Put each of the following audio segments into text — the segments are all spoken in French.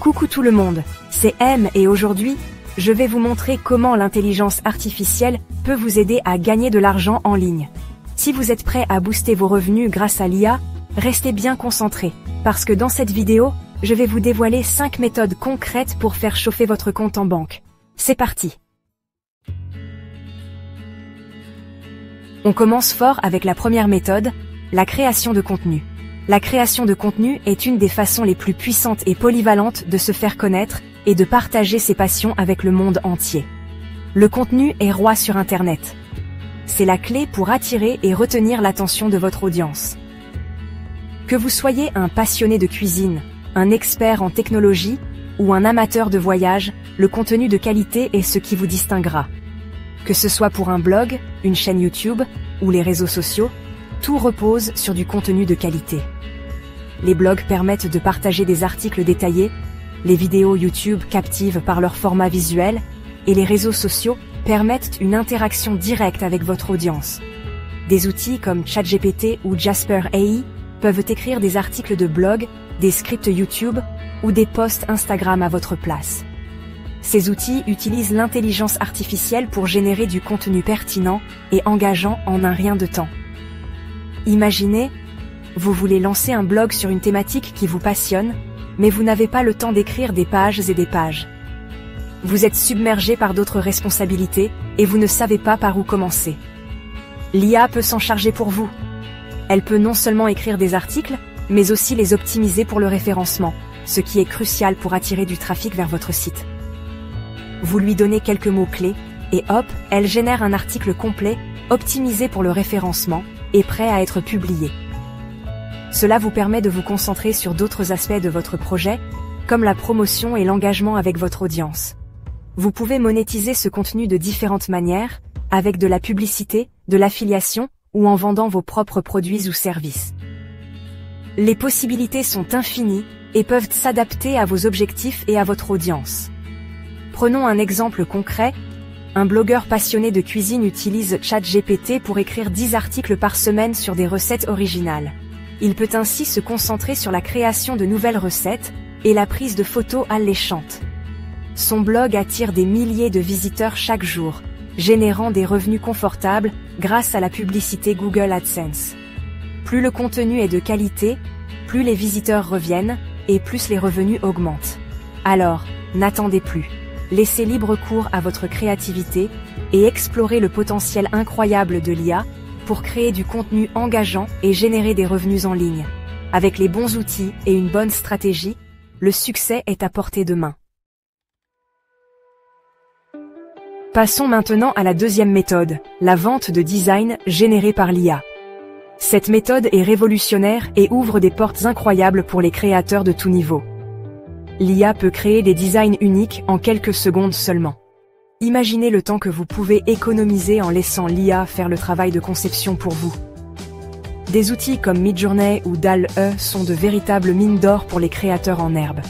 Coucou tout le monde, c'est M et aujourd'hui, je vais vous montrer comment l'intelligence artificielle peut vous aider à gagner de l'argent en ligne. Si vous êtes prêt à booster vos revenus grâce à l'IA, restez bien concentrés, parce que dans cette vidéo, je vais vous dévoiler 5 méthodes concrètes pour faire chauffer votre compte en banque. C'est parti! On commence fort avec la première méthode, la création de contenu. La création de contenu est une des façons les plus puissantes et polyvalentes de se faire connaître et de partager ses passions avec le monde entier. Le contenu est roi sur Internet. C'est la clé pour attirer et retenir l'attention de votre audience. Que vous soyez un passionné de cuisine, un expert en technologie ou un amateur de voyage, le contenu de qualité est ce qui vous distinguera. Que ce soit pour un blog, une chaîne YouTube ou les réseaux sociaux, tout repose sur du contenu de qualité. Les blogs permettent de partager des articles détaillés, les vidéos YouTube captivent par leur format visuel, et les réseaux sociaux permettent une interaction directe avec votre audience. Des outils comme ChatGPT ou Jasper AI peuvent écrire des articles de blog, des scripts YouTube ou des posts Instagram à votre place. Ces outils utilisent l'intelligence artificielle pour générer du contenu pertinent et engageant en un rien de temps. Imaginez, vous voulez lancer un blog sur une thématique qui vous passionne, mais vous n'avez pas le temps d'écrire des pages et des pages. Vous êtes submergé par d'autres responsabilités et vous ne savez pas par où commencer. L'IA peut s'en charger pour vous. Elle peut non seulement écrire des articles, mais aussi les optimiser pour le référencement, ce qui est crucial pour attirer du trafic vers votre site. Vous lui donnez quelques mots-clés, et hop, elle génère un article complet, optimisé pour le référencement, et prêt à être publié. Cela vous permet de vous concentrer sur d'autres aspects de votre projet, comme la promotion et l'engagement avec votre audience. Vous pouvez monétiser ce contenu de différentes manières, avec de la publicité, de l'affiliation, ou en vendant vos propres produits ou services. Les possibilités sont infinies, et peuvent s'adapter à vos objectifs et à votre audience. Prenons un exemple concret. Un blogueur passionné de cuisine utilise ChatGPT pour écrire 10 articles par semaine sur des recettes originales. Il peut ainsi se concentrer sur la création de nouvelles recettes et la prise de photos alléchantes. Son blog attire des milliers de visiteurs chaque jour, générant des revenus confortables grâce à la publicité Google AdSense. Plus le contenu est de qualité, plus les visiteurs reviennent et plus les revenus augmentent. Alors, n'attendez plus. Laissez libre cours à votre créativité et explorez le potentiel incroyable de l'IA pour créer du contenu engageant et générer des revenus en ligne. Avec les bons outils et une bonne stratégie, le succès est à portée de main. Passons maintenant à la deuxième méthode, la vente de design générée par l'IA. Cette méthode est révolutionnaire et ouvre des portes incroyables pour les créateurs de tout niveau. L'IA peut créer des designs uniques en quelques secondes seulement. Imaginez le temps que vous pouvez économiser en laissant l'IA faire le travail de conception pour vous. Des outils comme Midjourney ou DALL-E sont de véritables mines d'or pour les créateurs en herbe.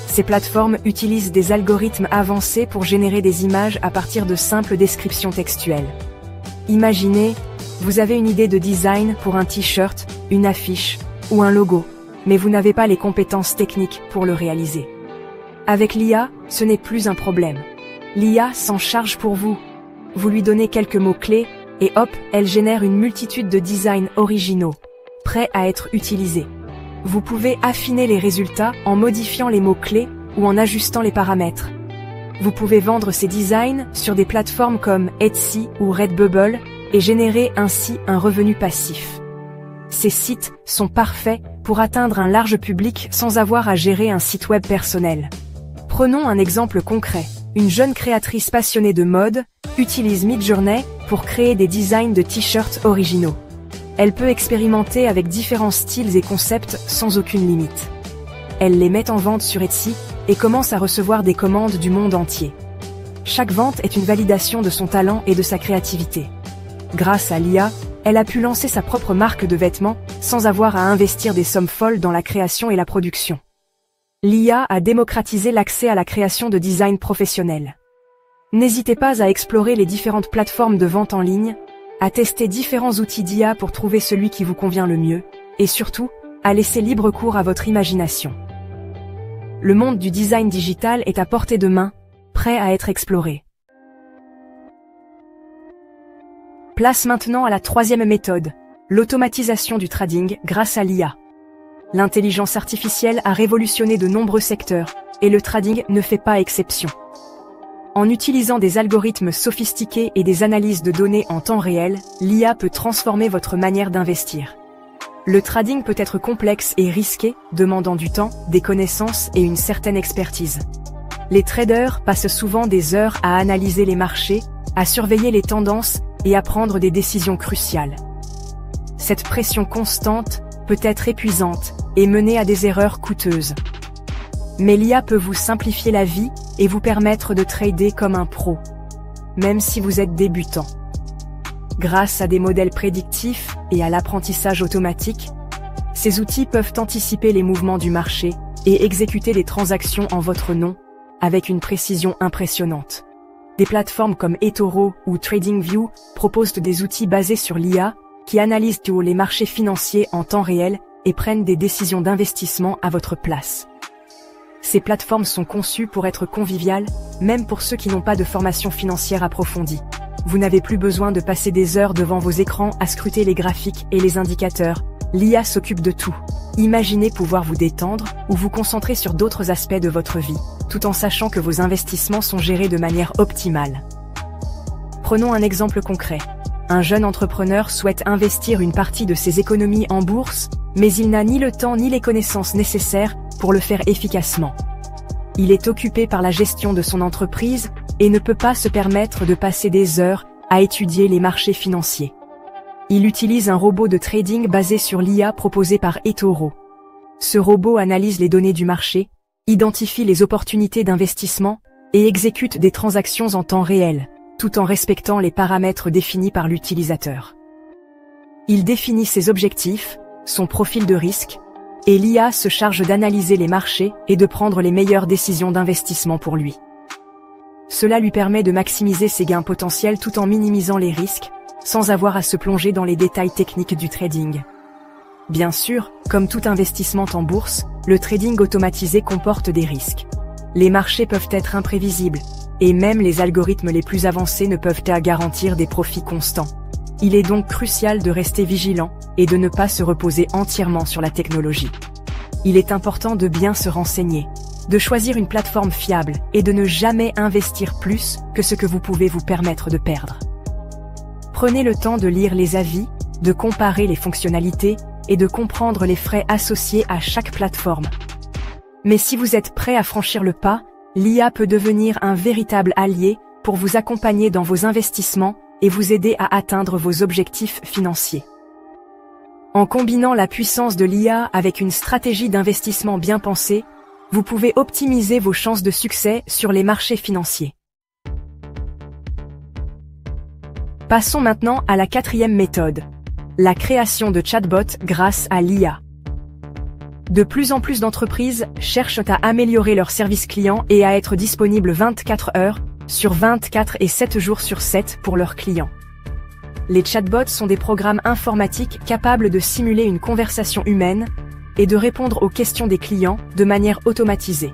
Ces plateformes utilisent des algorithmes avancés pour générer des images à partir de simples descriptions textuelles. Imaginez, vous avez une idée de design pour un t-shirt, une affiche ou un logo, mais vous n'avez pas les compétences techniques pour le réaliser. Avec l'IA, ce n'est plus un problème. L'IA s'en charge pour vous. Vous lui donnez quelques mots-clés, et hop, elle génère une multitude de designs originaux, prêts à être utilisés. Vous pouvez affiner les résultats en modifiant les mots-clés ou en ajustant les paramètres. Vous pouvez vendre ces designs sur des plateformes comme Etsy ou Redbubble et générer ainsi un revenu passif. Ces sites sont parfaits pour atteindre un large public sans avoir à gérer un site web personnel. Prenons un exemple concret. Une jeune créatrice passionnée de mode utilise Midjourney pour créer des designs de t-shirts originaux. Elle peut expérimenter avec différents styles et concepts sans aucune limite. Elle les met en vente sur Etsy et commence à recevoir des commandes du monde entier. Chaque vente est une validation de son talent et de sa créativité. Grâce à l'IA, elle a pu lancer sa propre marque de vêtements sans avoir à investir des sommes folles dans la création et la production. L'IA a démocratisé l'accès à la création de designs professionnels. N'hésitez pas à explorer les différentes plateformes de vente en ligne, à tester différents outils d'IA pour trouver celui qui vous convient le mieux, et surtout, à laisser libre cours à votre imagination. Le monde du design digital est à portée de main, prêt à être exploré. Place maintenant à la troisième méthode, l'automatisation du trading grâce à l'IA. L'intelligence artificielle a révolutionné de nombreux secteurs, et le trading ne fait pas exception. En utilisant des algorithmes sophistiqués et des analyses de données en temps réel, l'IA peut transformer votre manière d'investir. Le trading peut être complexe et risqué, demandant du temps, des connaissances et une certaine expertise. Les traders passent souvent des heures à analyser les marchés, à surveiller les tendances et à prendre des décisions cruciales. Cette pression constante peut être épuisante et mener à des erreurs coûteuses. Mais l'IA peut vous simplifier la vie et vous permettre de trader comme un pro, même si vous êtes débutant. Grâce à des modèles prédictifs et à l'apprentissage automatique, ces outils peuvent anticiper les mouvements du marché et exécuter des transactions en votre nom avec une précision impressionnante. Des plateformes comme eToro ou TradingView proposent des outils basés sur l'IA qui analysent les marchés financiers en temps réel et prennent des décisions d'investissement à votre place. Ces plateformes sont conçues pour être conviviales, même pour ceux qui n'ont pas de formation financière approfondie. Vous n'avez plus besoin de passer des heures devant vos écrans à scruter les graphiques et les indicateurs. L'IA s'occupe de tout. Imaginez pouvoir vous détendre ou vous concentrer sur d'autres aspects de votre vie, tout en sachant que vos investissements sont gérés de manière optimale. Prenons un exemple concret. Un jeune entrepreneur souhaite investir une partie de ses économies en bourse, mais il n'a ni le temps ni les connaissances nécessaires pour le faire efficacement. Il est occupé par la gestion de son entreprise et ne peut pas se permettre de passer des heures à étudier les marchés financiers. Il utilise un robot de trading basé sur l'IA proposé par eToro. Ce robot analyse les données du marché, identifie les opportunités d'investissement et exécute des transactions en temps réel, tout en respectant les paramètres définis par l'utilisateur. Il définit ses objectifs, son profil de risque, et l'IA se charge d'analyser les marchés et de prendre les meilleures décisions d'investissement pour lui. Cela lui permet de maximiser ses gains potentiels tout en minimisant les risques, sans avoir à se plonger dans les détails techniques du trading. Bien sûr, comme tout investissement en bourse, le trading automatisé comporte des risques. Les marchés peuvent être imprévisibles, et même les algorithmes les plus avancés ne peuvent pas garantir des profits constants. Il est donc crucial de rester vigilant et de ne pas se reposer entièrement sur la technologie. Il est important de bien se renseigner, de choisir une plateforme fiable et de ne jamais investir plus que ce que vous pouvez vous permettre de perdre. Prenez le temps de lire les avis, de comparer les fonctionnalités et de comprendre les frais associés à chaque plateforme. Mais si vous êtes prêt à franchir le pas, l'IA peut devenir un véritable allié pour vous accompagner dans vos investissements et vous aider à atteindre vos objectifs financiers. En combinant la puissance de l'IA avec une stratégie d'investissement bien pensée, vous pouvez optimiser vos chances de succès sur les marchés financiers. Passons maintenant à la quatrième méthode, la création de chatbots grâce à l'IA. De plus en plus d'entreprises cherchent à améliorer leur service client et à être disponibles 24 heures sur 24 et 7 jours sur 7 pour leurs clients. Les chatbots sont des programmes informatiques capables de simuler une conversation humaine et de répondre aux questions des clients de manière automatisée.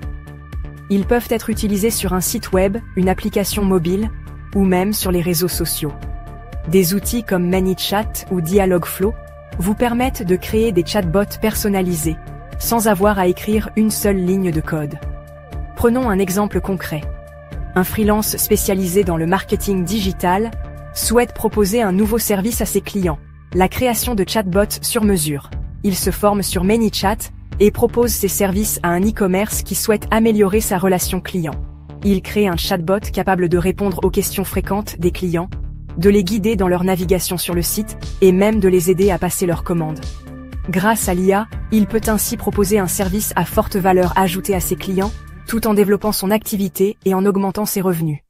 Ils peuvent être utilisés sur un site web, une application mobile ou même sur les réseaux sociaux. Des outils comme ManyChat ou Dialogflow vous permettent de créer des chatbots personnalisés, sans avoir à écrire une seule ligne de code. Prenons un exemple concret. Un freelance spécialisé dans le marketing digital souhaite proposer un nouveau service à ses clients, la création de chatbots sur mesure. Il se forme sur ManyChat et propose ses services à un e-commerce qui souhaite améliorer sa relation client. Il crée un chatbot capable de répondre aux questions fréquentes des clients, de les guider dans leur navigation sur le site et même de les aider à passer leurs commandes. Grâce à l'IA, il peut ainsi proposer un service à forte valeur ajoutée à ses clients, tout en développant son activité et en augmentant ses revenus.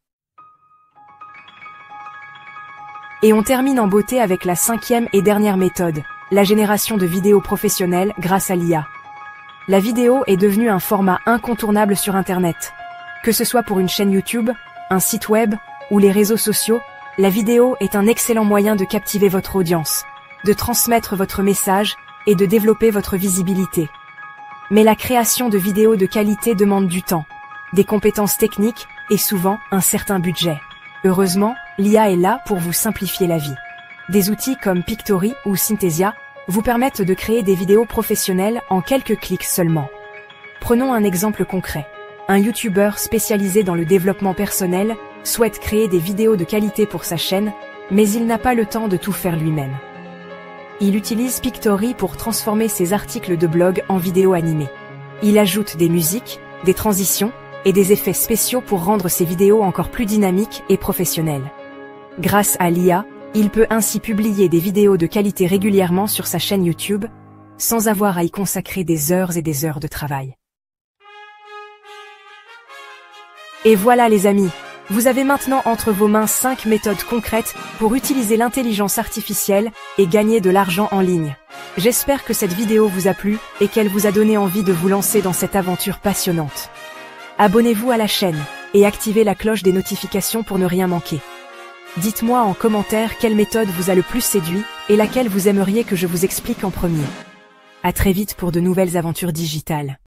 Et on termine en beauté avec la cinquième et dernière méthode, la génération de vidéos professionnelles grâce à l'IA. La vidéo est devenue un format incontournable sur Internet. Que ce soit pour une chaîne YouTube, un site web ou les réseaux sociaux, la vidéo est un excellent moyen de captiver votre audience, de transmettre votre message et de développer votre visibilité. Mais la création de vidéos de qualité demande du temps, des compétences techniques et souvent un certain budget. Heureusement, l'IA est là pour vous simplifier la vie. Des outils comme Pictory ou Synthesia vous permettent de créer des vidéos professionnelles en quelques clics seulement. Prenons un exemple concret. Un YouTuber spécialisé dans le développement personnel souhaite créer des vidéos de qualité pour sa chaîne, mais il n'a pas le temps de tout faire lui-même. Il utilise Pictory pour transformer ses articles de blog en vidéos animées. Il ajoute des musiques, des transitions et des effets spéciaux pour rendre ses vidéos encore plus dynamiques et professionnelles. Grâce à l'IA, il peut ainsi publier des vidéos de qualité régulièrement sur sa chaîne YouTube, sans avoir à y consacrer des heures et des heures de travail. Et voilà les amis, vous avez maintenant entre vos mains 5 méthodes concrètes pour utiliser l'intelligence artificielle et gagner de l'argent en ligne. J'espère que cette vidéo vous a plu et qu'elle vous a donné envie de vous lancer dans cette aventure passionnante. Abonnez-vous à la chaîne et activez la cloche des notifications pour ne rien manquer. Dites-moi en commentaire quelle méthode vous a le plus séduit et laquelle vous aimeriez que je vous explique en premier. À très vite pour de nouvelles aventures digitales.